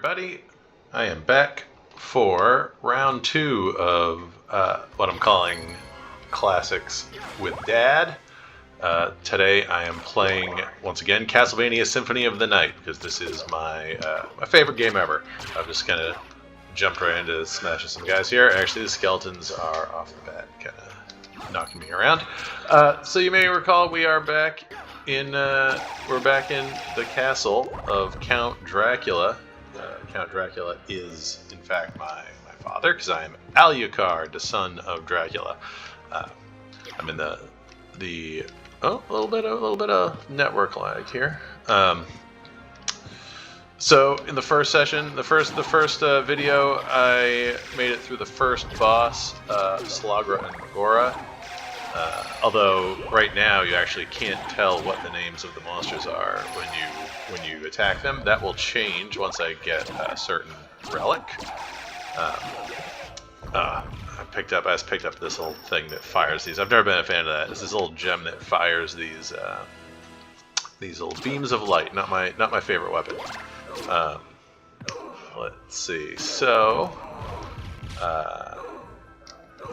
everybody. I am back for round 2 of what I'm calling Classics with Dad. Today I am playing, once again, Castlevania Symphony of the Night, because this is my favorite game ever. I've just kind of jumped right into smashing some guys here. Actually, the skeletons are off the bat, kind of knocking me around. So you may recall we are back in we're back in the castle of Count Dracula. Count Dracula is, in fact, my father, because I am Alucard, the son of Dracula. I'm in the a little bit of network lag here. So in the first session, the first video, I made it through the first boss, Slagra and Magora. Although right now you actually can't tell what the names of the monsters are when you attack them. That will change once I get a certain relic. I picked up this little thing that fires these. I've never been a fan of that. It's this little gem that fires these little beams of light. Not my favorite weapon. Let's see. So.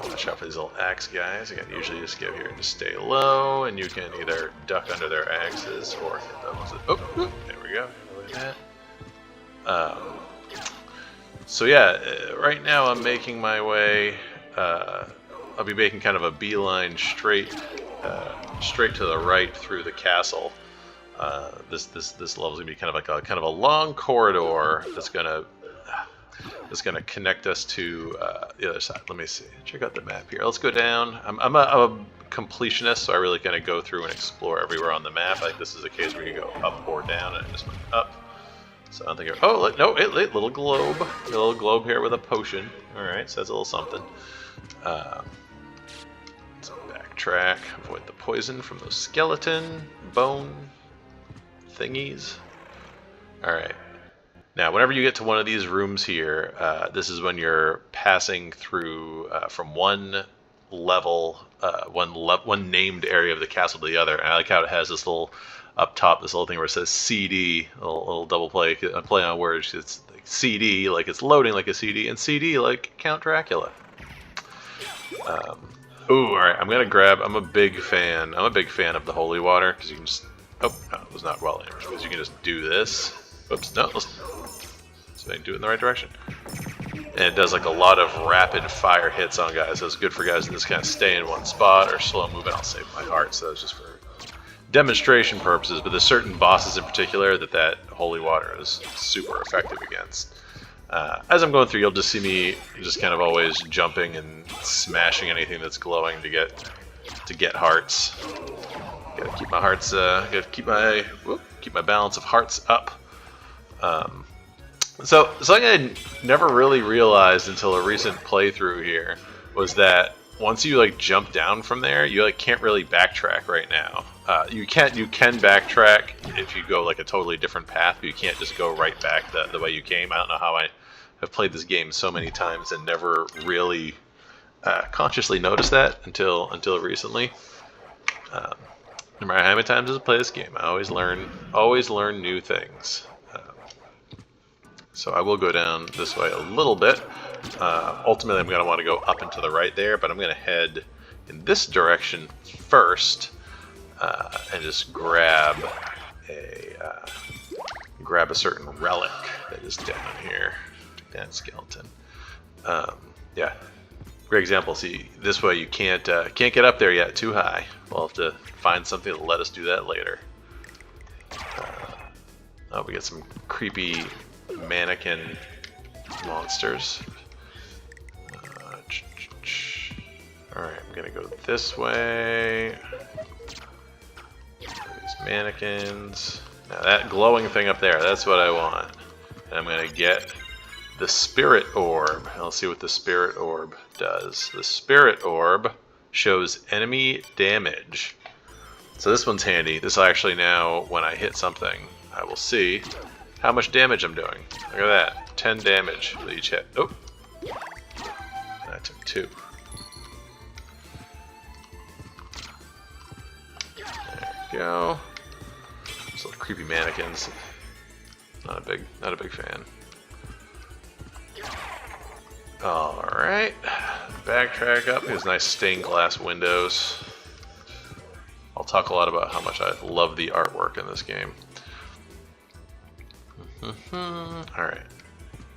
Watch out for these little axe guys. You can usually just go here and just stay low, and you can either duck under their axes or hit them. Oh, there we go. Look at that. So yeah, right now I'm making my way. I'll be making kind of a beeline straight to the right through the castle. This level is gonna be kind of a long corridor that's gonna connect us to the other side. Let me see. Check out the map here. Let's go down. I'm a completionist, so I really kind of go through and explore everywhere on the map. Like this is a case where you go up or down, and I just went up. So I don't think. Little globe here with a potion. All right, says a little something. Let's backtrack. Avoid the poison from those skeleton bone thingies. All right. Now, whenever you get to one of these rooms here, this is when you're passing through from one level, one named area of the castle to the other. And I like how it has this little up top, this little thing where it says CD, a little double play on words. It's like CD, like it's loading like a CD, and CD like Count Dracula. All right. I'm a big fan of the holy water because you can just. Oh, no, it was not well aimed because you can just do this. Oops, no. So I can do it in the right direction. And it does like a lot of rapid fire hits on guys. So it's good for guys that just kind of stay in one spot or slow movement. I'll save my heart, so that's just for demonstration purposes. But there's certain bosses in particular that holy water is super effective against. As I'm going through, you'll just see me just kind of always jumping and smashing anything that's glowing to get hearts. Gotta keep my hearts. Gotta keep my balance of hearts up. So something I never really realized until a recent playthrough here was that once you like jump down from there, you like can't really backtrack right now. You can backtrack if you go like a totally different path, but you can't just go right back the way you came. I don't know how I have played this game so many times and never really consciously noticed that until recently. No matter how many times I play this game, I always learn new things. So I will go down this way a little bit. Ultimately, I'm going to want to go up and to the right there, but I'm going to head in this direction first and just grab a certain relic that is down here. That skeleton. Yeah, great example. See, this way you can't get up there yet. Too high. We'll have to find something to let us do that later. Oh, we get some creepy mannequin monsters. Alright, I'm gonna go this way. These mannequins. Now that glowing thing up there, that's what I want. And I'm gonna get the spirit orb. And let's see what the spirit orb does. The spirit orb shows enemy damage. So this one's handy. This will actually now, when I hit something, I will see how much damage I'm doing. Look at that. 10 damage with each hit. Oh. I took 2. There we go. Those little creepy mannequins. Not a big fan. Alright, backtrack up. These nice stained glass windows. I'll talk a lot about how much I love the artwork in this game. Alright,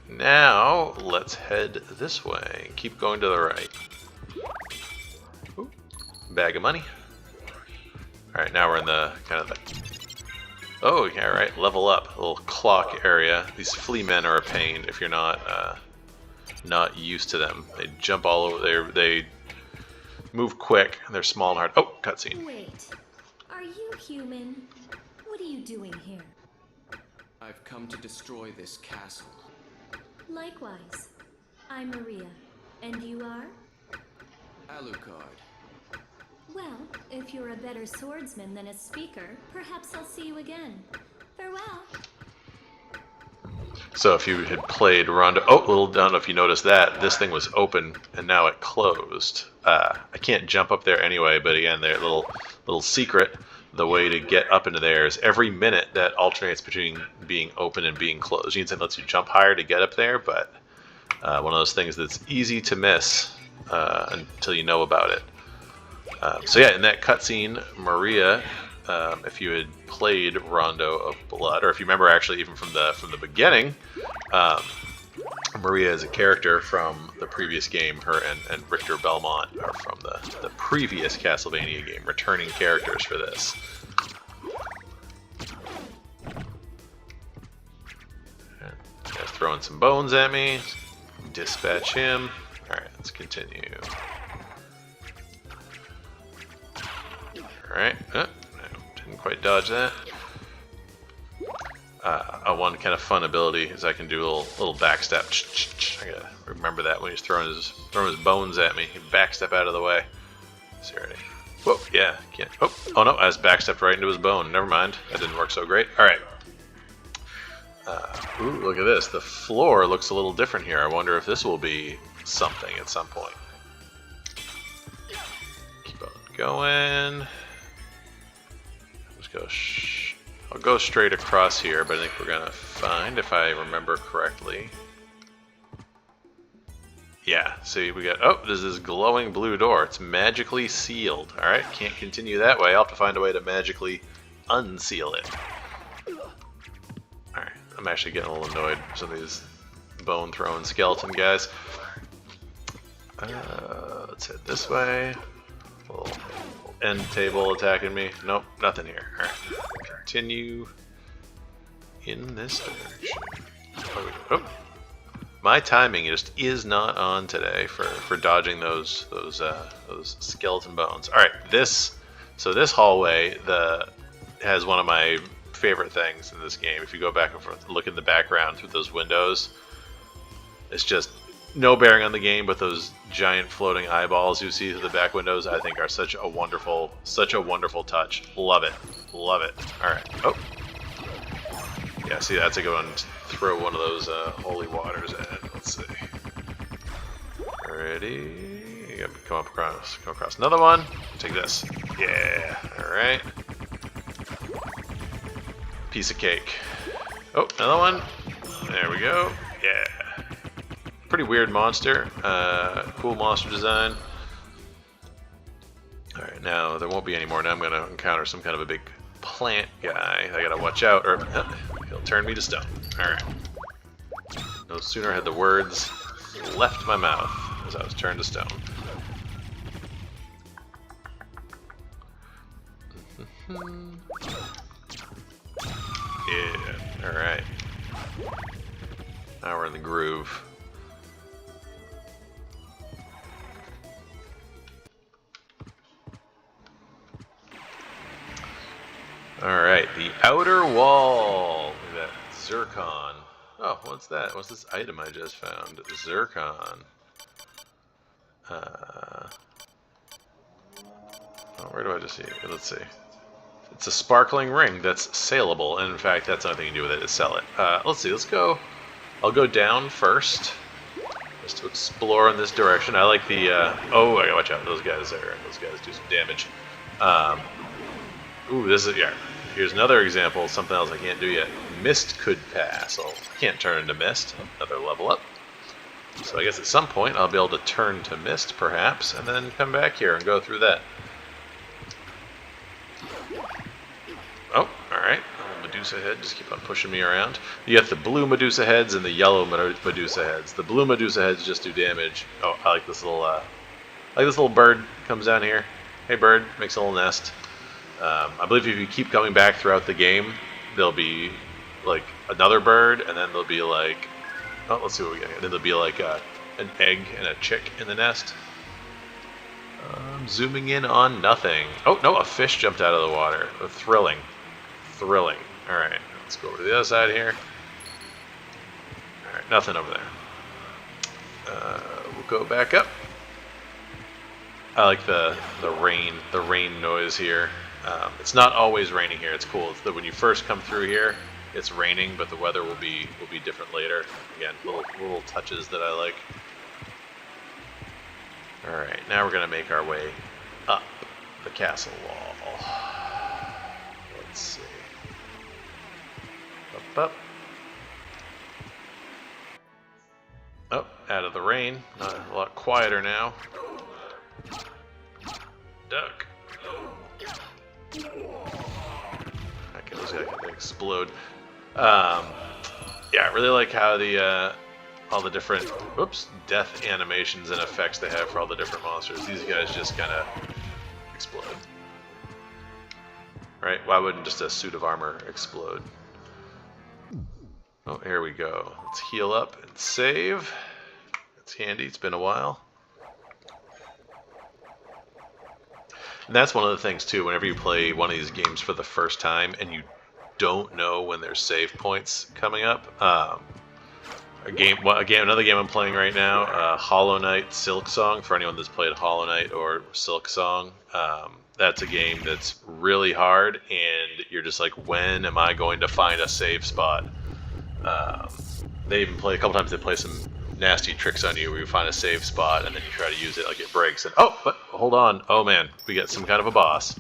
now let's head this way. Keep going to the right. Ooh, bag of money. Alright, now we're in the kind of the... Oh, yeah, right, level up. A little clock area. These flea men are a pain if you're not used to them. They jump all over. They move quick. They're small and hard. Oh, cutscene. Wait, are you human? What are you doing here? I've come to destroy this castle. Likewise, I'm Maria, and you are? Alucard. Well, if you're a better swordsman than a speaker, perhaps I'll see you again. Farewell. So if you had played Rondo... Oh, little down if you noticed that. This thing was open, and now it closed. I can't jump up there anyway, but again, their little secret, the way to get up into there is every minute that alternates between being open and being closed. You can say it lets you jump higher to get up there, but one of those things that's easy to miss until you know about it. So yeah, in that cutscene, Maria, if you had played Rondo of Blood, or if you remember actually even from the beginning, Maria is a character from the previous game. Her and Richter Belmont are from the previous Castlevania game, returning characters for this. Guy's throwing some bones at me. Dispatch him. Alright, let's continue. Alright, didn't quite dodge that. One kind of fun ability is I can do a little backstep. I gotta remember that when he's throwing his bones at me. He backstep out of the way. See already. Whoa, yeah, can't. Oh no, I was backstepped right into his bone. Never mind, that didn't work so great. Alright. Ooh, look at this. The floor looks a little different here. I wonder if this will be something at some point. Keep on going. I'll go straight across here, but I think we're gonna find, if I remember correctly. Yeah, see, we got, oh, there's this glowing blue door. It's magically sealed. Alright, can't continue that way. I'll have to find a way to magically unseal it. Alright, I'm actually getting a little annoyed with some of these bone-throwing skeleton guys. Let's head this way. A little end table attacking me. Nope, nothing here. Alright, continue in this direction. Oh, my timing just is not on today for dodging those skeleton bones. All right, this hallway has one of my favorite things in this game. If you go back and forth, look in the background through those windows, it's just no bearing on the game, but those giant floating eyeballs you see through the back windows, I think are such a wonderful touch. Love it. Love it. Alright. Oh. Yeah, see, that's a good one. Throw one of those holy waters at it. Let's see. Ready? You gotta come across another one. Take this. Yeah. Alright. Piece of cake. Oh, another one. There we go. Yeah. Pretty weird monster. Cool monster design. Alright, now there won't be any more. Now I'm going to encounter some kind of a big plant guy. I gotta watch out, or he'll turn me to stone. Alright. No sooner had the words left my mouth as I was turned to stone. Yeah, alright. Now we're in the groove. Alright, the outer wall. Look at that. Zircon. Oh, what's that? What's this item I just found? Zircon. Oh, where do I just see it? Let's see. It's a sparkling ring that's saleable, and in fact, that's nothing to do with it, is sell it. Let's see, let's go. I'll go down first, just to explore in this direction. I like the, oh, I gotta watch out, those guys do some damage. Ooh, this is, yeah, here's another example, something else I can't do yet. Mist could pass, so can't turn into mist. Another level up. So I guess at some point I'll be able to turn to mist, perhaps, and then come back here and go through that. Oh, alright. Medusa head, just keep on pushing me around. You have the blue Medusa heads and the yellow Medusa heads. The blue Medusa heads just do damage. Oh, I like this little bird comes down here. Hey bird, makes a little nest. I believe if you keep coming back throughout the game, there'll be like another bird, and then there'll be like, oh, let's see what we get here. Then there'll be like an egg and a chick in the nest. Zooming in on nothing. Oh no, a fish jumped out of the water. Thrilling. Thrilling. Alright, let's go over to the other side here. Alright, nothing over there. We'll go back up. I like the rain noise here. It's not always raining here. It's cool. It's that when you first come through here, it's raining, but the weather will be different later. Again, little touches that I like. All right, now we're gonna make our way up the castle wall. Let's see. Up. Oh, out of the rain. Not a lot quieter now. Duck. Okay, those guys can explode. Yeah, I really like how the all the different death animations and effects they have for all the different monsters. These guys just kind of explode. Right? Why wouldn't just a suit of armor explode? Oh, here we go. Let's heal up and save. It's handy. It's been a while. And that's one of the things too, whenever you play one of these games for the first time and you don't know when there's save points coming up. Another game I'm playing right now, Hollow Knight Silk Song, for anyone that's played Hollow Knight or Silk Song. That's a game that's really hard, and you're just like, when am I going to find a save spot? They even play, a couple times they play some nasty tricks on you where you find a save spot and then you try to use it, like it breaks, and oh, but hold on, oh man, we got some kind of a boss.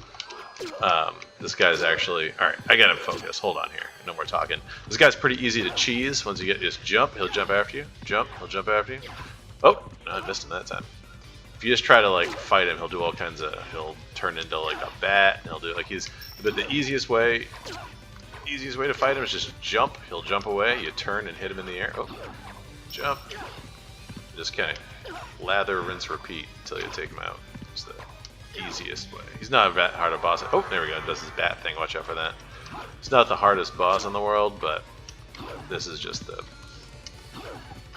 This guy's actually, alright, I got him focused, hold on here, no more talking. This guy's pretty easy to cheese. Once you get just jump, he'll jump after you, jump, he'll jump after you. Oh, no, I missed him that time. If you just try to like fight him, he'll do all kinds of, he'll turn into like a bat, and he'll do like but the easiest way to fight him is just jump, he'll jump away, you turn and hit him in the air, oh, jump. Just kind of lather, rinse, repeat until you take him out. It's the easiest way. He's not that hard a boss. Oh, there we go. It does his bat thing. Watch out for that. It's not the hardest boss in the world, but this is just the...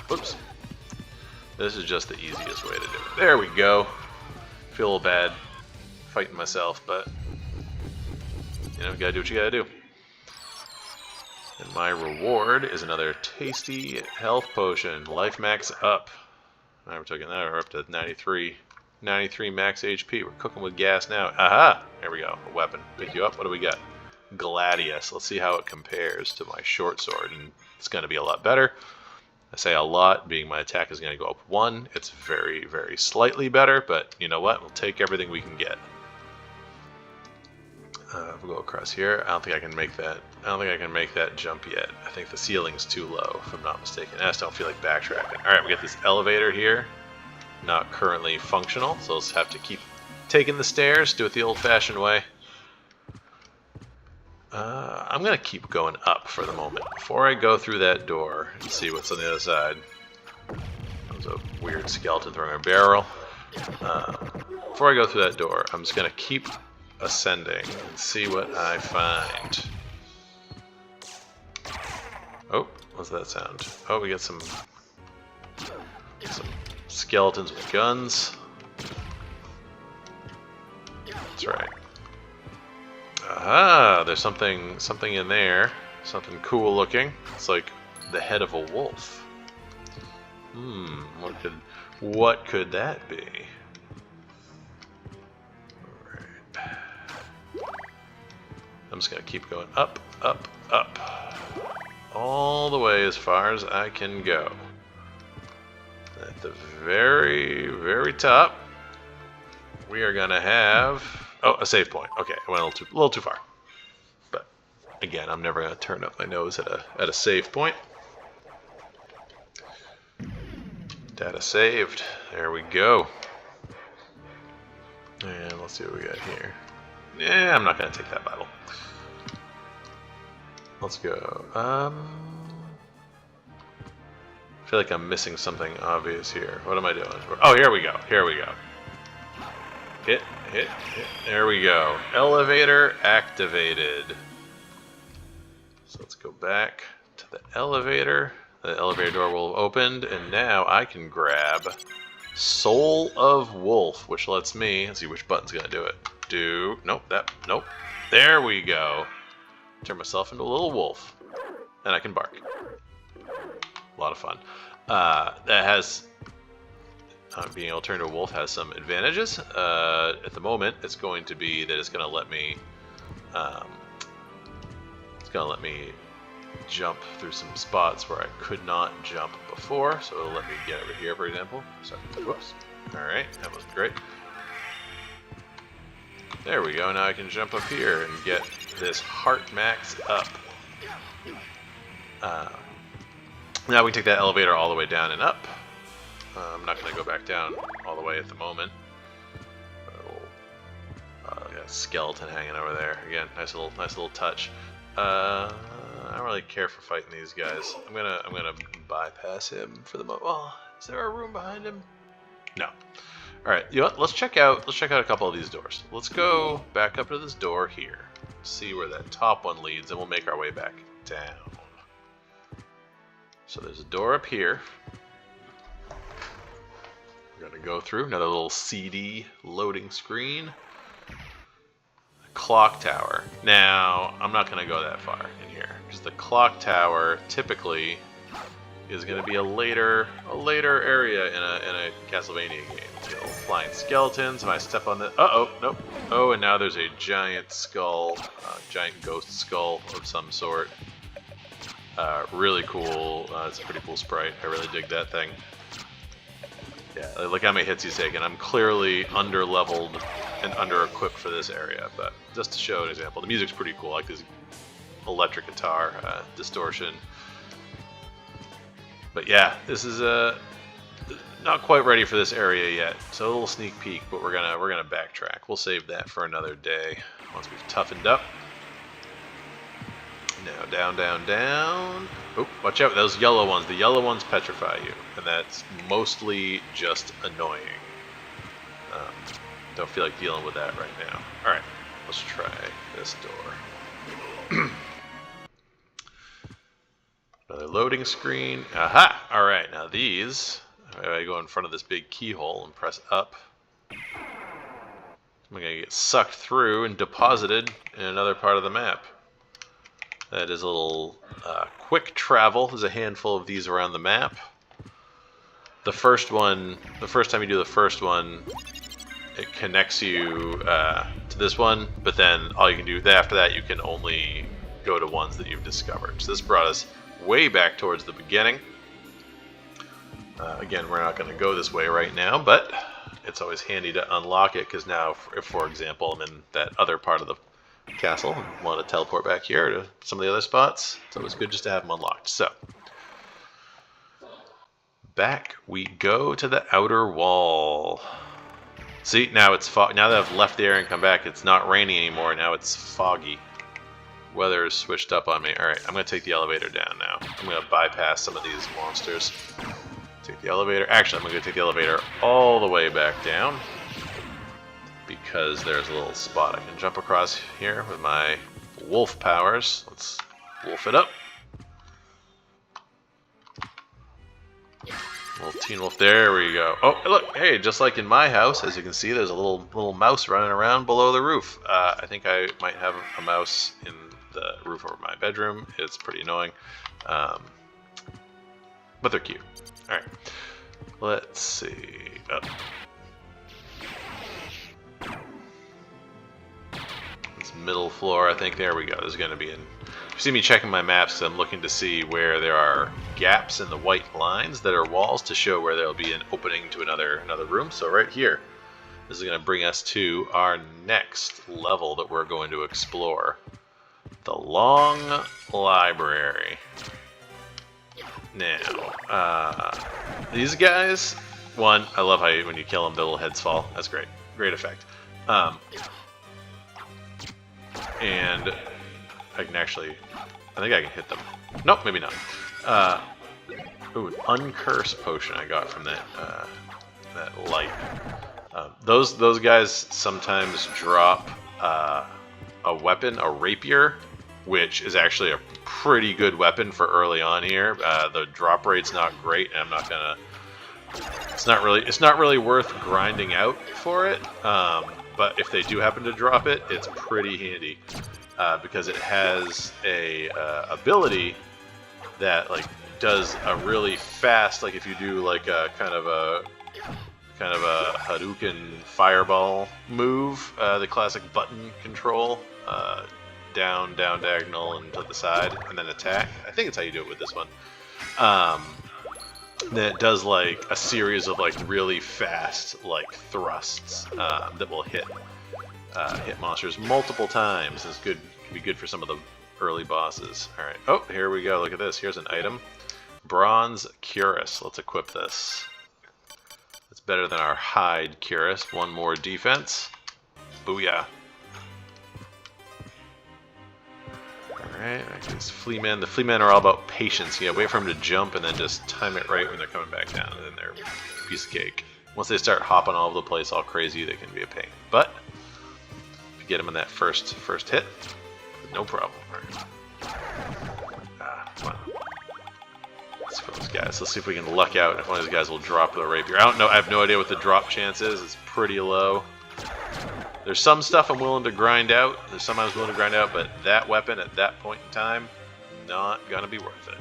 Whoops. This is just the easiest way to do it. There we go. Feel a little bad fighting myself, but you know, gotta do what you gotta do. And my reward is another tasty health potion. Life max up. Now we're taking that. We're up to 93 max HP. We're cooking with gas now. Aha! There we go. A weapon. Pick you up. What do we got? Gladius. Let's see how it compares to my short sword. And it's going to be a lot better. I say a lot, being my attack is going to go up 1. It's very, very slightly better, but you know what? We'll take everything we can get. We'll go across here. I don't think I can make that. I don't think I can make that jump yet. I think the ceiling's too low, if I'm not mistaken. I just don't feel like backtracking. All right, we got this elevator here, not currently functional, so let's have to keep taking the stairs. Do it the old-fashioned way. I'm gonna keep going up for the moment before I go through that door and see what's on the other side. That was a weird skeleton throwing a barrel. Before I go through that door, I'm just gonna keep ascending and see what I find. Oh, what's that sound? Oh, we got some skeletons with guns. That's right. Aha, there's something in there. Something cool looking. It's like the head of a wolf. What could that be? I'm just going to keep going up, up, up. All the way as far as I can go. At the very, very top, we are going to have... Oh, a save point. Okay, I went a little too far. But, again, I'm never going to turn up my nose at a save point. Data saved. There we go. And let's see what we got here. Yeah, I'm not going to take that bottle. Let's go. I feel like I'm missing something obvious here. What am I doing? Oh, here we go. Here we go. Hit, hit, hit. There we go. Elevator activated. So let's go back to the elevator. The elevator door will have opened, and now I can grab Soul of Wolf, which lets me, let's see which button's gonna do it. Nope. There we go. Turn myself into a little wolf, and I can bark. A lot of fun. That has, being able to turn into a wolf has some advantages. At the moment, it's going to be that it's gonna let me, jump through some spots where I could not jump before, so it'll let me get over here, for example. So, whoops. Alright, that was great. There we go, now I can jump up here and get this heart max up. Now we can take that elevator all the way down and up. I'm not going to go back down all the way at the moment. Got a skeleton hanging over there. Again, nice little touch. I don't really care for fighting these guys. I'm gonna bypass him for the moment. Well, is there a room behind him? No. All right, you know what? Let's check out a couple of these doors. Let's go back up to this door here. See where that top one leads, and we'll make our way back down. So there's a door up here. We're gonna go through another little CD loading screen. Clock tower. Now, I'm not going to go that far in here because the clock tower typically is going to be a later area in a Castlevania game. You know, flying skeletons. If I step on the nope. Oh, and now there's a giant skull, giant ghost skull of some sort. Really cool. It's a pretty cool sprite. I really dig that thing. Yeah, look how many hits he's taken. I'm clearly under-leveled and under-equipped for this area, but just to show an example, the music's pretty cool. I like this electric guitar distortion. But yeah, this is not quite ready for this area yet. So a little sneak peek, but we're gonna backtrack. We'll save that for another day once we've toughened up. Now down, down, down. Oh, watch out, those yellow ones. The yellow ones petrify you, and that's mostly just annoying. Don't feel like dealing with that right now. Alright, let's try this door. Another loading screen. Aha! Alright, now these, I go in front of this big keyhole and press up. I'm going to get sucked through and deposited in another part of the map. That is a little quick travel. There's a handful of these around the map. The first time you do the first one, it connects you to this one, but then all you can do after that, you can only go to ones that you've discovered. So this brought us way back towards the beginning. Again, we're not going to go this way right now, but it's always handy to unlock it, because now, if, for example, I'm in that other part of the castle and want to teleport back here to some of the other spots, it's always good just to have them unlocked. So back we go to the outer wall. See, now it's now that I've left the area and come back, it's not raining anymore. Now it's foggy. Weather is switched up on me. Alright, I'm going to take the elevator down now. I'm going to bypass some of these monsters. Take the elevator. Actually, I'm going to take the elevator all the way back down, because there's a little spot I can jump across here with my wolf powers. Let's wolf it up. Little teen wolf, there we go. Oh, look, hey, just like in my house, as you can see, there's a little mouse running around below the roof. I think I might have a mouse in the roof over my bedroom. It's pretty annoying, but they're cute. All right, let's see. This middle floor, I think. There we go. There's going to be an. You see me checking my maps, I'm looking to see where there are gaps in the white lines that are walls to show where there'll be an opening to another room. So right here, this is going to bring us to our next level that we're going to explore. The Long Library. Now, these guys, one, I love how when you kill them, the little heads fall. That's great. Great effect. And I can actually, I think I can hit them. Nope, maybe not. Ooh, an uncurse potion I got from that that light. Those guys sometimes drop a weapon, a rapier, which is actually a pretty good weapon for early on here. The drop rate's not great, and I'm not gonna. It's not really worth grinding out for it. But if they do happen to drop it, it's pretty handy because it has a ability that like does a really fast, like if you do like a kind of a Hadouken fireball move, the classic button control, down, diagonal, and to the side, and then attack. I think it's how you do it with this one. Then it does like a series of like really fast like thrusts that will hit monsters multiple times. It's good. Can be good for some of the early bosses. All right. Oh, here we go. Look at this. Here's an item. Bronze Cuirass. Let's equip this. It's better than our hide Cuirass. One more defense. Booyah. Alright, these flea men. The flea men are all about patience. You gotta wait for them to jump and then just time it right when they're coming back down, and then they're a piece of cake. Once they start hopping all over the place all crazy, they can be a pain. But if you get them in that first hit, no problem. Alright. Come on. Let's go, those guys. Let's see if we can luck out if one of these guys will drop the rapier. I don't know. I have no idea what the drop chance is. It's pretty low. There's some stuff I'm willing to grind out. There's some I was willing to grind out, but that weapon at that point in time, not gonna be worth it.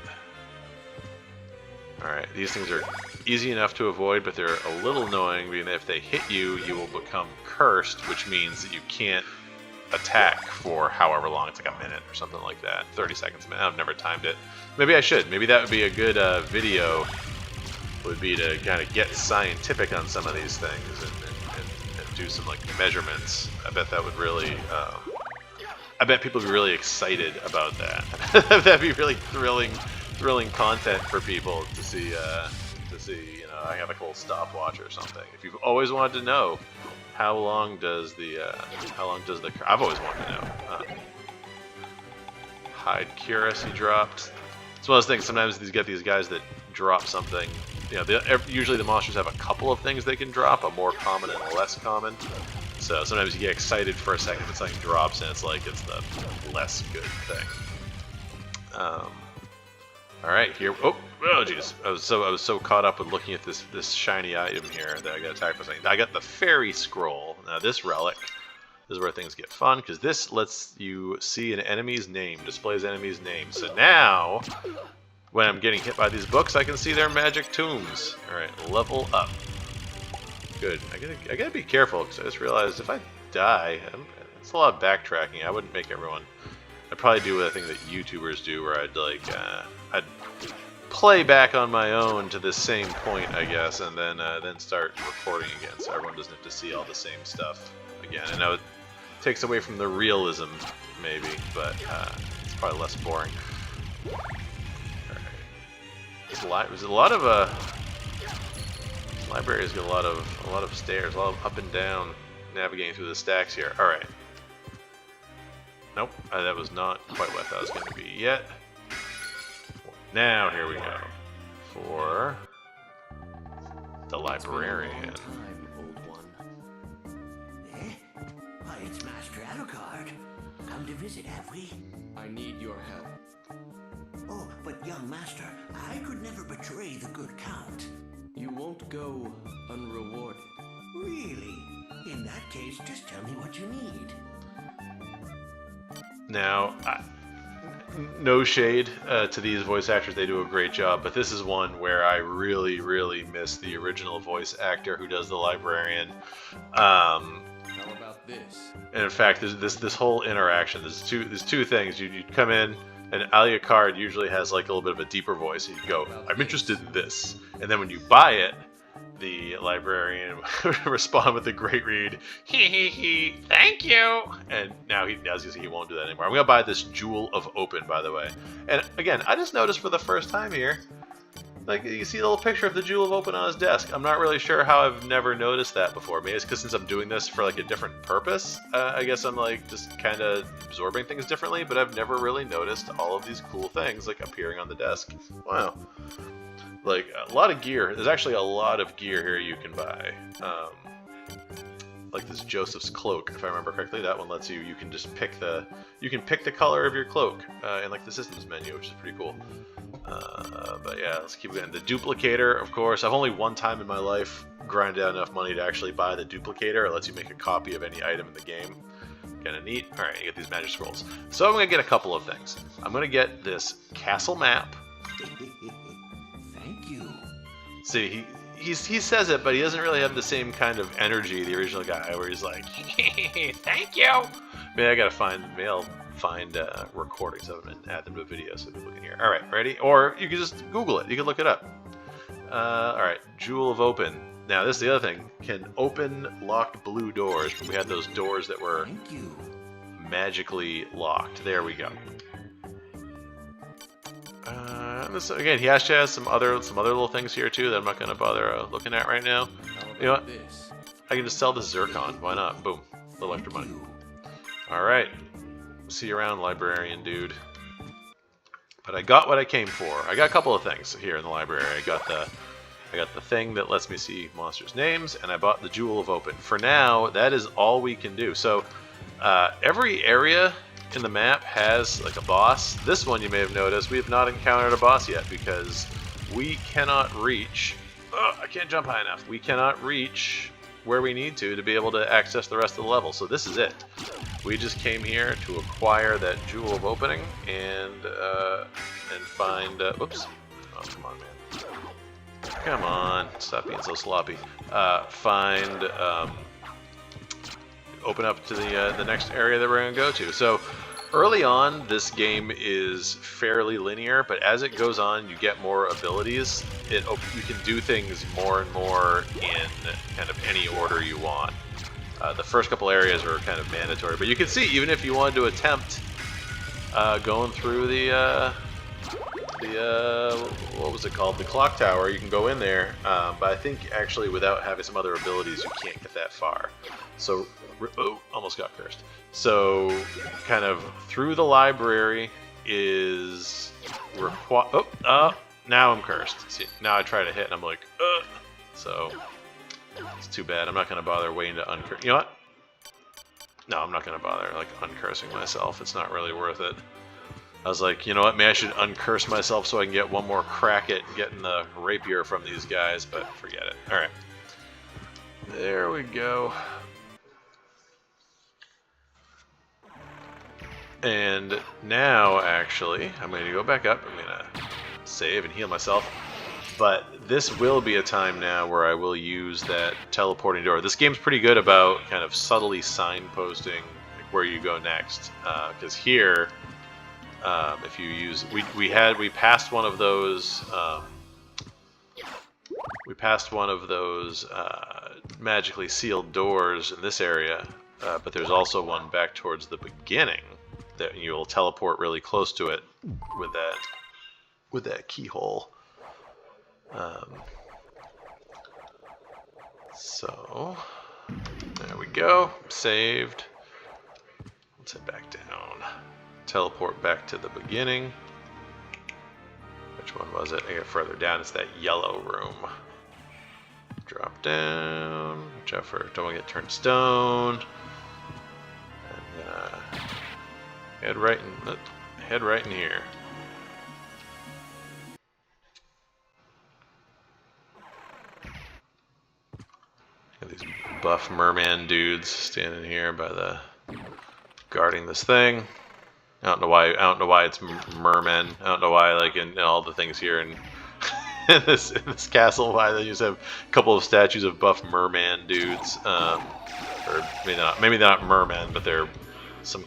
Alright, these things are easy enough to avoid, but they're a little annoying, because if they hit you, you will become cursed, which means that you can't attack for however long. It's like a minute or something like that. 30 seconds a minute. I've never timed it. Maybe I should. Maybe that would be a good video, would be to kind of get scientific on some of these things and do some like measurements. I bet that would really, I bet people would be really excited about that. That'd be really thrilling content for people to see, you know, I have a cool stopwatch or something. If you've always wanted to know how long does the I've always wanted to know. Hide Cuirass he dropped. It's one of those things, sometimes you get these guys that drop something. You know, usually the monsters have a couple of things they can drop, a more common and a less common. So sometimes you get excited for a second when something drops and it's like it's the less good thing. All right, here. Oh jeez! I was so caught up with looking at this shiny item here that I got attacked by something. I got the Fairy Scroll. Now this relic, this is where things get fun, because this lets you see an enemy's name, displays enemy's name. So now, when I'm getting hit by these books, I can see their magic tombs. All right, level up. Good. I gotta be careful, because I just realized if I die, it's a lot of backtracking. I wouldn't make everyone. I'd probably do the thing that YouTubers do, where I'd like I'd play back on my own to this same point, I guess, and then start recording again, so everyone doesn't have to see all the same stuff again. I know it takes away from the realism, maybe, but it's probably less boring. All right. There's a lot of libraries got a lot of stairs, a lot of up and down, navigating through the stacks here. All right. Nope, that was not quite what I thought it was going to be yet. Now, here we go. For the librarian. Time, old one. Eh? Why, it's Master Alucard. Come to visit, have we? I need your help. Oh, but young Master, I could never betray the good Count. You won't go unrewarded. Really? In that case, just tell me what you need. Now, no shade to these voice actors, they do a great job, but this is one where I really miss the original voice actor who does the librarian. How about this? And in fact, there's this whole interaction. There's two things. You come in, and Alucard usually has like a little bit of a deeper voice, and you go, "I'm interested in this," and then when you buy it, the librarian respond with a great read, "He, thank you." And now he won't do that anymore. I'm gonna buy this Jewel of Open, by the way. And again, I just noticed for the first time here, Like, you see a little picture of the Jewel of Open on his desk. I'm not really sure how I've never noticed that before. Maybe it's because since I'm doing this for like a different purpose, I guess I'm like just kind of absorbing things differently, but I've never really noticed all of these cool things like appearing on the desk. Wow. Like, a lot of gear. There's actually a lot of gear here you can buy. Like this Joseph's cloak, if I remember correctly. That one lets you can just pick the color of your cloak in like the systems menu, which is pretty cool. But yeah, let's keep going. The duplicator, of course. I've only one time in my life grinded out enough money to actually buy the duplicator. It lets you make a copy of any item in the game. Kind of neat. All right, you get these magic scrolls. So I'm gonna get a couple of things. I'm gonna get this castle map. Thank you. See, he says it, but he doesn't really have the same kind of energy the original guy, where he's like, "Thank you." Maybe I gotta find recordings of them and add them to a video so people can hear. All right, ready? Or you can just Google it. You can look it up. All right, Jewel of Open. Now this is the other thing. Can open locked blue doors. We had those doors that were magically locked. There we go. Again, he actually has some other little things here too that I'm not going to bother looking at right now. You know what? I can just sell this zircon. Why not? Boom, a little extra money. All right, see you around, librarian dude. But I got what I came for. I got a couple of things here in the library. I got the thing that lets me see monsters' names, and I bought the Jewel of Open. For now, that is all we can do. So every area in the map has like a boss. This one, you may have noticed, we have not encountered a boss yet because we cannot reach. Oh, I can't jump high enough. We cannot reach where we need to be able to access the rest of the level. So this is it. We just came here to acquire that Jewel of Opening and find. Whoops! Oh, come on, man. Come on, stop being so sloppy. Open up to the next area that we're going to go to. So early on, this game is fairly linear, but as it goes on, you get more abilities. You can do things more and more in kind of any order you want. The first couple areas are kind of mandatory, but you can see even if you wanted to attempt going through the what was it called? The clock tower, you can go in there, but I think actually without having some other abilities, you can't get that far. So, oh, almost got cursed. So, kind of through the library is required. Oh, now I'm cursed. See, now I try to hit and I'm like, so it's too bad. I'm not going to bother waiting to uncurse. You know what? No, I'm not going to bother like uncursing myself. It's not really worth it. I was like, you know what? Maybe I should uncurse myself so I can get one more crack at getting the rapier from these guys, but forget it. All right. There we go. And now, actually, I'm going to go back up. I'm going to save and heal myself. But this will be a time now where I will use that teleporting door. This game's pretty good about kind of subtly signposting like, where you go next. Because here, if you use, we passed one of those. We passed one of those magically sealed doors in this area, but there's also one back towards the beginning that you'll teleport really close to it with that keyhole. So there we go. Saved. Let's head back down. Teleport back to the beginning. Which one was it? I got further down. It's that yellow room. Drop down. Watch out for don't want to get turned stone. And head right in here. Got these buff merman dudes standing here by the guarding this thing. I don't know why it's mermen. I don't know why, like in all the things here in this castle, why they just have a couple of statues of buff merman dudes. Or maybe they're not mermen, but they're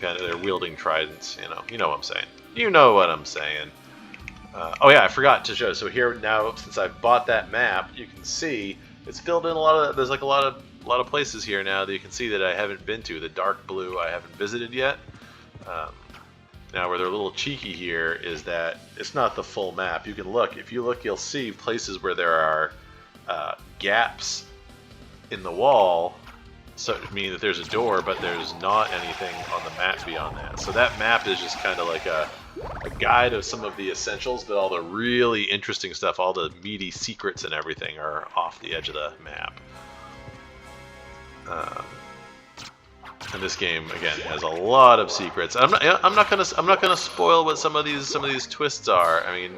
they're wielding tridents. You know what I'm saying. You know what I'm saying. Oh yeah, I forgot to show. So here now, since I bought that map, you can see it's filled in a lot of. There's like a lot of places here now that you can see that I haven't been to. The dark blue I haven't visited yet. Now, where they're a little cheeky here is that it's not the full map. You can look. If you look, you'll see places where there are gaps in the wall, so it means that there's a door, but there's not anything on the map beyond that. So that map is just kind of like a guide of some of the essentials, but all the really interesting stuff, all the meaty secrets and everything, are off the edge of the map. And this game again has a lot of secrets. I'm not gonna spoil what some of these twists are. I mean,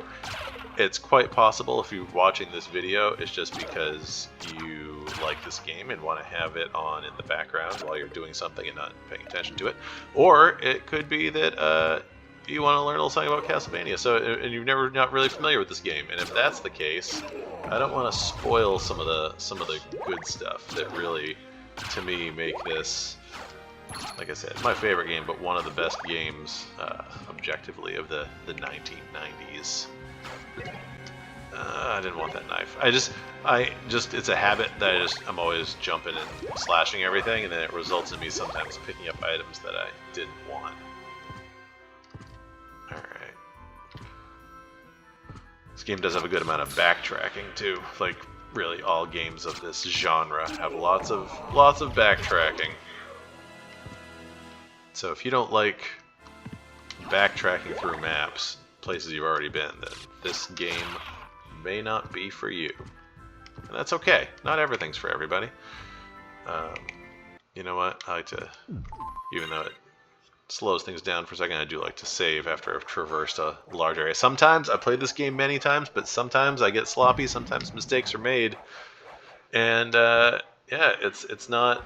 it's quite possible if you're watching this video, it's just because you like this game and want to have it on in the background while you're doing something and not paying attention to it. Or it could be that you want to learn a little something about Castlevania, and you're not really familiar with this game. And if that's the case, I don't want to spoil some of the good stuff that really, to me, make this, like I said, my favorite game, but one of the best games objectively of the 1990s. I didn't want that knife. It's a habit that I'm always jumping and slashing everything, and then it results in me sometimes picking up items that I didn't want. Alright. This game does have a good amount of backtracking too. Like, really all games of this genre have lots of backtracking. So if you don't like backtracking through maps, places you've already been, then this game may not be for you. And that's okay. Not everything's for everybody. You know what? I like to, even though it slows things down for a second, I do like to save after I've traversed a large area. Sometimes, I've played this game many times, but sometimes I get sloppy, sometimes mistakes are made. And yeah, it's not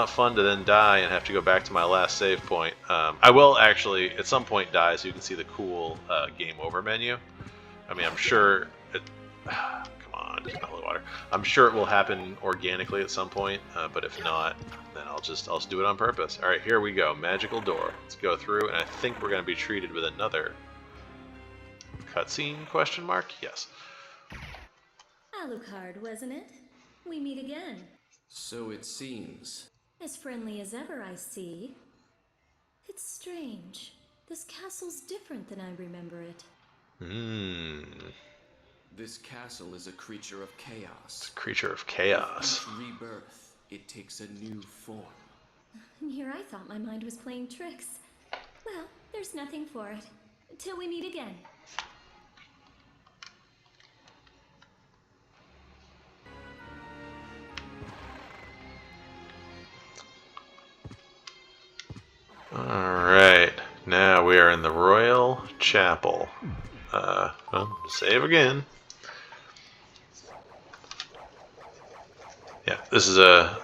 fun to then die and have to go back to my last save point. I will actually at some point die so you can see the cool game over menu. I mean, I'm sure it, come on, just holy water. I'm sure it will happen organically at some point, but if not, then I'll just do it on purpose. All right, here we go. Magical door. Let's go through, and I think we're going to be treated with another cutscene? Question mark? Yes. Alucard, wasn't it? We meet again. So it seems. As friendly as ever, I see. It's strange. This castle's different than I remember it. This castle is a creature of chaos. It's a creature of chaos. With each rebirth, it takes a new form. And here I thought my mind was playing tricks. Well, there's nothing for it. Till we meet again. Alright, now we are in the Royal Chapel. Well, save again. Yeah, this is a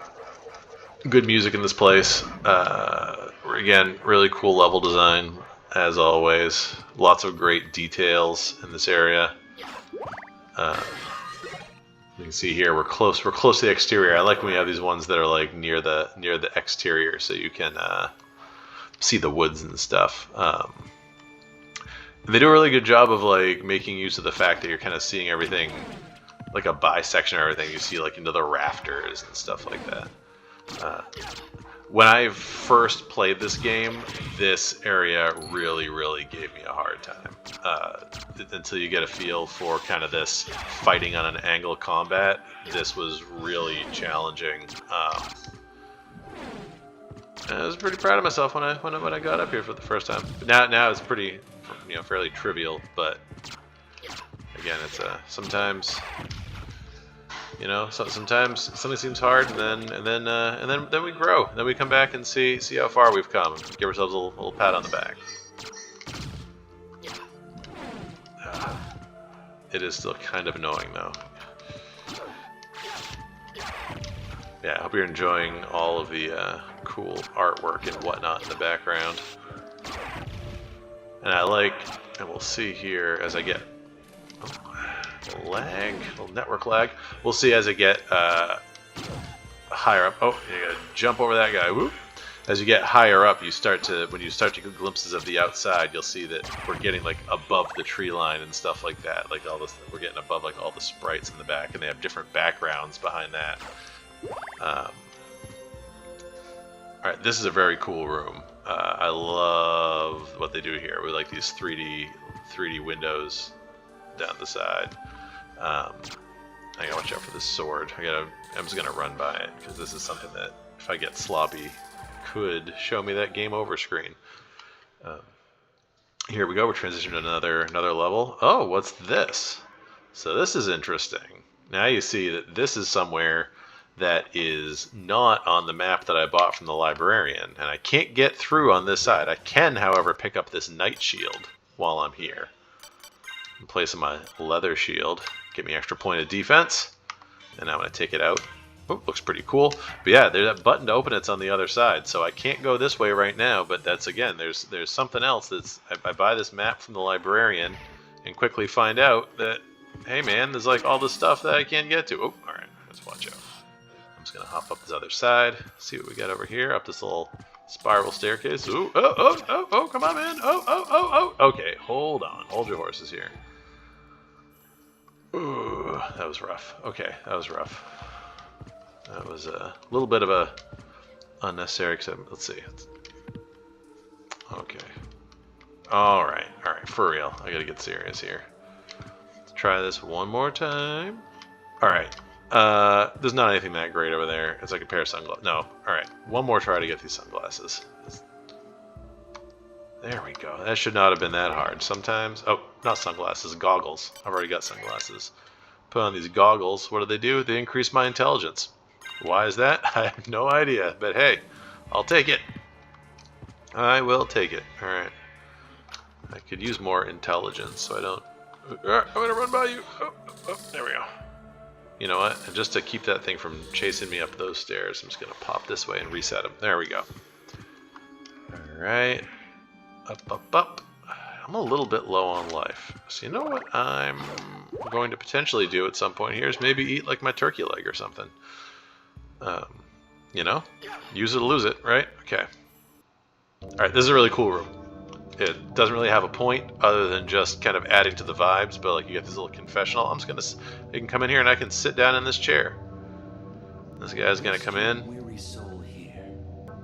good music in this place. Again, really cool level design, as always. Lots of great details in this area. You can see here we're close to the exterior. I like when you have these ones that are like near the exterior, so you can see the woods and stuff. They do a really good job of like making use of the fact that you're kind of seeing everything, like a bisection of everything. You see like into the rafters and stuff like that. When I first played this game, this area really gave me a hard time. Until you get a feel for kind of this fighting on an angle combat, this was really challenging. I was pretty proud of myself when I got up here for the first time. But now it's pretty, fairly trivial. But again, it's sometimes, sometimes something seems hard, and then we grow. Then we come back and see how far we've come. Give ourselves a little pat on the back. It is still kind of annoying though. Yeah, I hope you're enjoying all of the cool artwork and whatnot in the background. And and we'll see here as I get lag, a little network lag. We'll see as I get higher up. Oh, you gotta jump over that guy. Whoop. As you get higher up, when you start to get glimpses of the outside, you'll see that we're getting like above the tree line and stuff like that. Like all this, we're getting above like all the sprites in the back, and they have different backgrounds behind that. Alright, this is a very cool room. I love what they do here. We like these 3D windows down the side. I gotta watch out for this sword. I'm just gonna run by it because this is something that, if I get sloppy, could show me that game over screen. Here we go. We're transitioning to another level. Oh, what's this? So this is interesting. Now you see that this is somewhere that is not on the map that I bought from the librarian, and I can't get through on this side. I can, however, pick up this knight shield while I'm here. In place of my leather shield, get me extra point of defense, and I'm going to take it out. Oh, looks pretty cool. But yeah, there's that button to open. It's on the other side, so I can't go this way right now. But that's, again, there's something else. That's I buy this map from the librarian and quickly find out that, hey man, there's like all this stuff that I can't get to. Oh, all right, let's watch out. I'm just gonna hop up this other side, see what we got over here, up this little spiral staircase. Ooh, oh, come on, man. Oh. Okay, hold on, hold your horses here. Ooh, that was rough. Okay, that was rough. That was a little bit of a unnecessary, except, let's see. Okay. All right, for real. I gotta get serious here. Let's try this one more time. All right. There's not anything that great over there. It's like a pair of sunglasses. No. All right. One more try to get these sunglasses. There we go. That should not have been that hard. Sometimes, oh, not sunglasses, goggles. I've already got sunglasses. Put on these goggles. What do? They increase my intelligence. Why is that? I have no idea. But hey, I'll take it. I will take it. All right. I could use more intelligence, so I don't. I'm gonna run by you. Oh, there we go. You know what? And just to keep that thing from chasing me up those stairs, I'm just gonna pop this way and reset him. There we go. All right. Up. I'm a little bit low on life. So you know what I'm going to potentially do at some point here is maybe eat like my turkey leg or something. You know, use it or lose it, right? Okay. All right, this is a really cool room. It doesn't really have a point other than just kind of adding to the vibes, but like you get this little confessional. I'm just gonna, you can come in here and I can sit down in this chair. This guy's gonna come in. Weary soul here.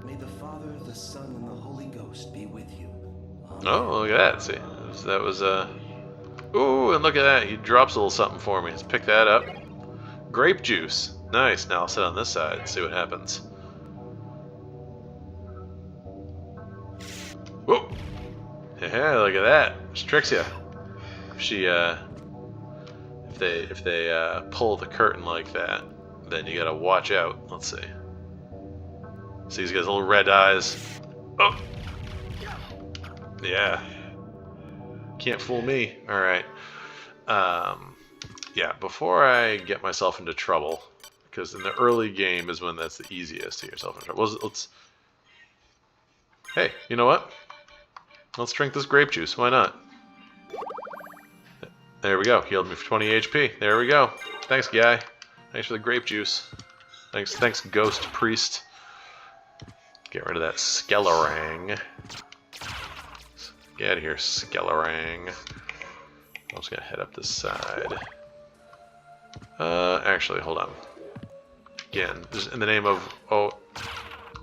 May the Father, the Son, and the Holy Ghost be with you. Amen. Oh, look at that. See, that was ooh, and look at that. He drops a little something for me. Let's pick that up. Grape juice. Nice. Now I'll sit on this side and see what happens. Whoa. Yeah, look at that. She tricks you. If she, if they pull the curtain like that, then you gotta watch out. Let's see. See, he's got his little red eyes. Oh. Yeah. Can't fool me. All right. Yeah. Before I get myself into trouble, because in the early game is when that's the easiest to get yourself into trouble. Let's. Hey, you know what? Let's drink this grape juice. Why not? There we go. Healed me for 20 HP. There we go. Thanks, guy. Thanks for the grape juice. Thanks, ghost priest. Get rid of that Skelerang. Get out of here, Skelerang. I'm just gonna head up this side. Actually, hold on. Again, just in the name of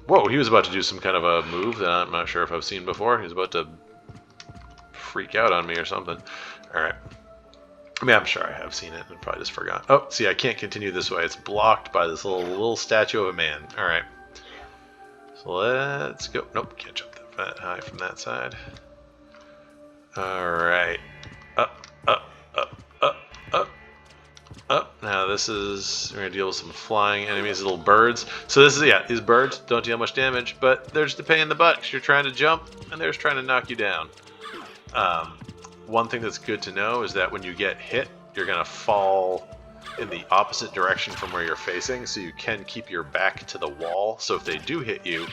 whoa, he was about to do some kind of a move that I'm not sure if I've seen before. He was about to freak out on me or something. Alright. I mean, I'm sure I have seen it and probably just forgot. Oh, see, I can't continue this way. It's blocked by this little statue of a man. Alright. So let's go. Nope, can't jump that high from that side. Alright. Up. Now this is, we're going to deal with some flying enemies, little birds. So this is, yeah, these birds don't deal much damage, but they're just a pain in the butt because you're trying to jump and they're just trying to knock you down. One thing that's good to know is that when you get hit, you're going to fall in the opposite direction from where you're facing, so you can keep your back to the wall. So if they do hit you,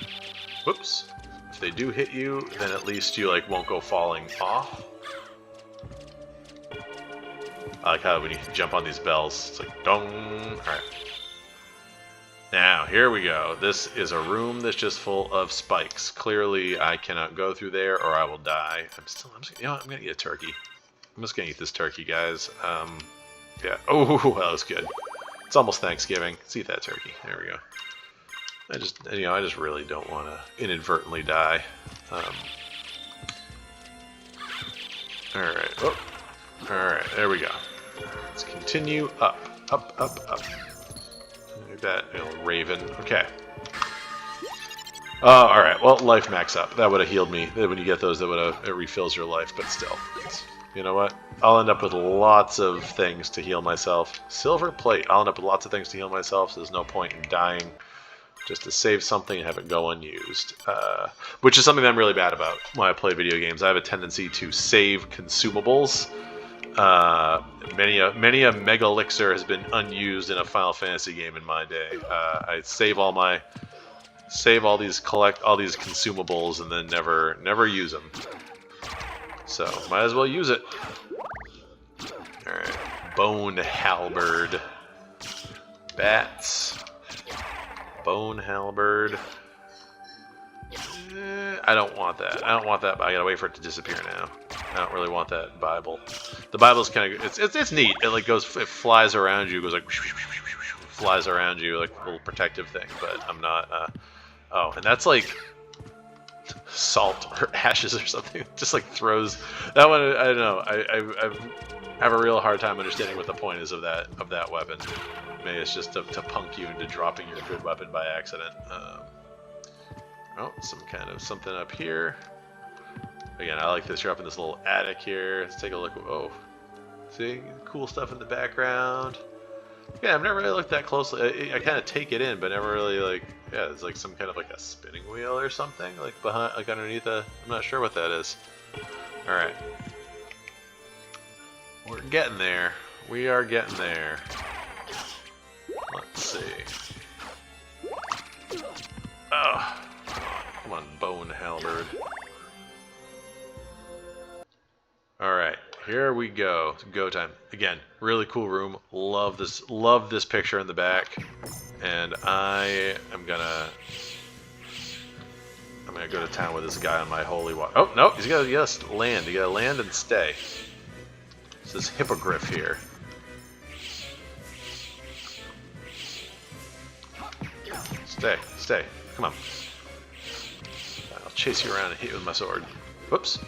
whoops, if they do hit you, then at least you like won't go falling off. I like how when you jump on these bells, it's like dong. Alright. Now, here we go. This is a room that's just full of spikes. Clearly, I cannot go through there or I will die. I'm just, you know what? I'm gonna eat a turkey. I'm just gonna eat this turkey, guys. Yeah. Oh, that was good. It's almost Thanksgiving. Let's eat that turkey. There we go. I just really don't want to inadvertently die. Alright. Oh. Alright, there we go. Let's continue up. Up, up, up. Like that, Raven. Okay. Oh, alright. Well, life max up. That would have healed me. When you get those, that would have, it refills your life, but still. You know what? I'll end up with lots of things to heal myself. Silver plate. I'll end up with lots of things to heal myself, so there's no point in dying just to save something and have it go unused. Which is something that I'm really bad about when I play video games. I have a tendency to save consumables. Many a mega elixir has been unused in a Final Fantasy game in my day. I save all these consumables and then never use them. So might as well use it. All right, bone halberd, bats, bone halberd. I don't want that. I don't want that, but I gotta wait for it to disappear now. I don't really want that Bible. The Bible's kind of it's neat. It like it flies around you, goes like flies around you like a little protective thing. But I'm not. Oh, and that's like salt or ashes or something. Just like throws that one. I don't know. I have a real hard time understanding what the point is of that weapon. Maybe it's just to punk you into dropping your good weapon by accident. Oh, some kind of something up here. Again, I like this. You're up in this little attic here. Let's take a look. Oh, see, cool stuff in the background. Yeah, I've never really looked that closely. I kind of take it in, but never really like. Yeah, it's like some kind of like a spinning wheel or something, like behind, like underneath a. I'm not sure what that is. All right, we're getting there. We are getting there. Let's see. Oh, come on, bone halberd. All right, here we go. It's go time. Again, really cool room. Love this picture in the back. And I'm gonna go to town with this guy on my holy water. Oh no, he's gotta land. You gotta land and stay. It's this hippogriff here. Stay. Come on. I'll chase you around and hit you with my sword. Whoops.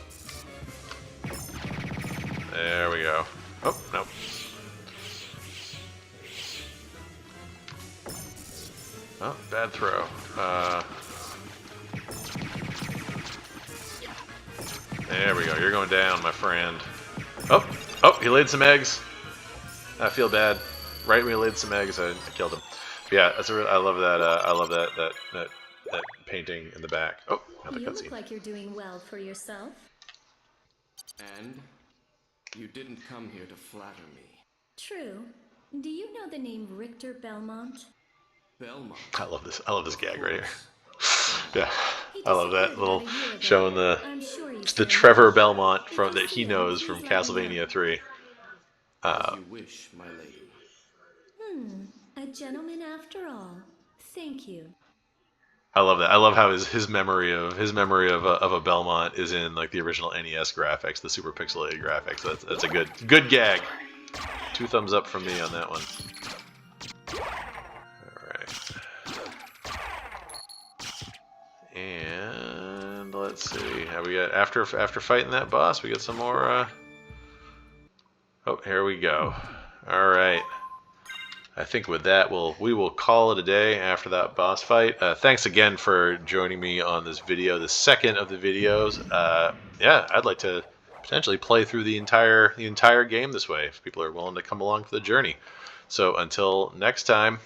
There we go. Oh, no. Oh, bad throw. There we go. You're going down, my friend. Oh, he laid some eggs. I feel bad. Right when he laid some eggs, I killed him. But yeah, I love that. I love that painting in the back. Oh, another You cutscene. look like you're doing well for yourself. And you didn't come here to flatter me. True. Do you know the name Richter Belmont? Belmont. I love this gag right here. Yeah, He I love that disappeared little about a year ago. showing I'm sure you've the seen Trevor him. Belmont If from you that he see him, knows please from let me know. Castlevania 3. As you wish, my lady. A gentleman after all. Thank you. I love that. I love how his memory of a Belmont is in like the original NES graphics, the super pixelated graphics. That's a good gag. 2 thumbs up from me on that one. All right. And let's see. Have we got after fighting that boss, we got some more. Oh, here we go. All right. I think with that, we will call it a day after that boss fight. Thanks again for joining me on this video, the second of the videos. Yeah, I'd like to potentially play through the entire game this way if people are willing to come along for the journey. So until next time.